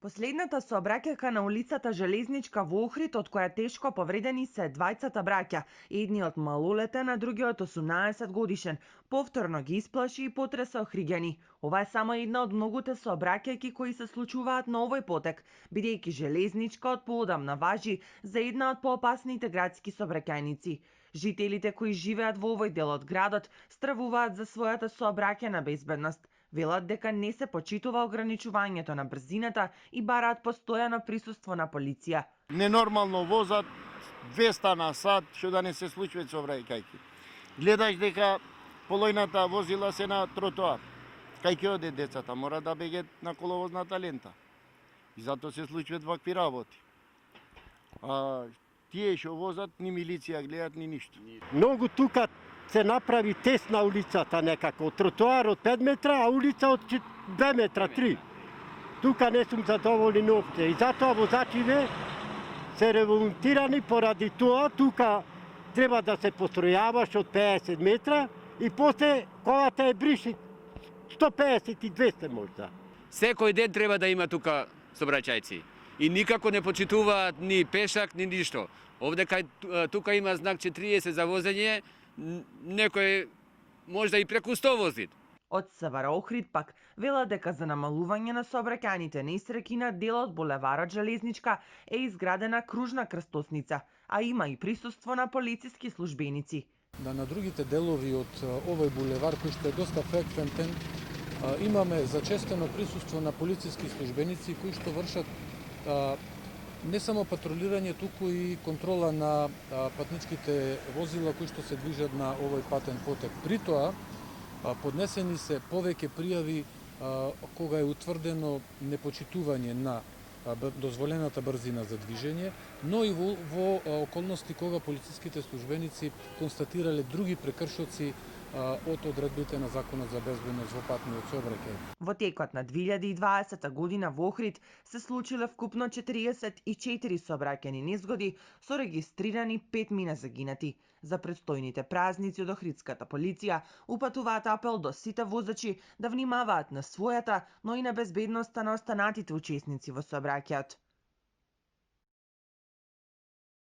Последната сообраќајка на улицата Железничка во Охрид, од која тешко повредени се двајцата браќа, едниот малолетен, а другиот 18 годишен, повторно ги исплаши и потреса охриѓани. Ова е само една од многуте сообраќајки кои се случуваат на овој потек, бидејќи Железничка од поодамна важи за една од поопасните градски сообраќајници. Жителите кои живеат во овој дел од градот стравуваат за својата сообраќајна безбедност. Велат дека не се почитува ограничувањето на брзината и бараат постојано присуство на полиција. Ненормално возат 200 на сат, што да не се случуваат сообраќајки. Гледаш дека полојната возила се на тротоар. Кај ќе оде децата, мора да беге на коловозната лента. И затоа се случуваат вакви работи. Тие што возат, ни милиција гледат, ни ништо. Многу тука се направи тесна улицата некако, тротоар од 5 метра, а улица од 2 метра, 3. Тука не сум задоволен опце и затоа возачите се револунтирани поради тоа, тука треба да се постројаваш од 50 метра и после колата е бриши 150 и 200 можда. Секој ден треба да има тука сообраќајци. И никако не почитуваат ни пешак, ни ништо. Овде тука има знак 40 за возење, некој можда и преку 100 вози. Од СВР Охрид пак велат дека за намалување на сообраќајните несреќи на дел од булеварот Железничка е изградена кружна крстосница, а има и присуство на полициски службеници. На другите делови од овој булевар, кој што е доста фреквентен, имаме зачестено присуство на полициски службеници кои што вршат не само патрулирање, туку и контрола на патничките возила кои што се движат на овој патен потек. При тоа, поднесени се повеќе пријави кога е утврдено непочитување на дозволената брзина за движење, но и во околности кога полициските службеници констатирале други прекршоци од одредбите на Законот за безбедност во патниот сообраќај. Во текот на 2020 година во Охрид се случиле вкупно 44 сообраќајни незгоди со регистрирани 5 загинати. За предстојните празници од Охридската полиција упатуваат апел до сите возачи да внимаваат на својата, но и на безбедноста на останатите учесници во сообраќајот.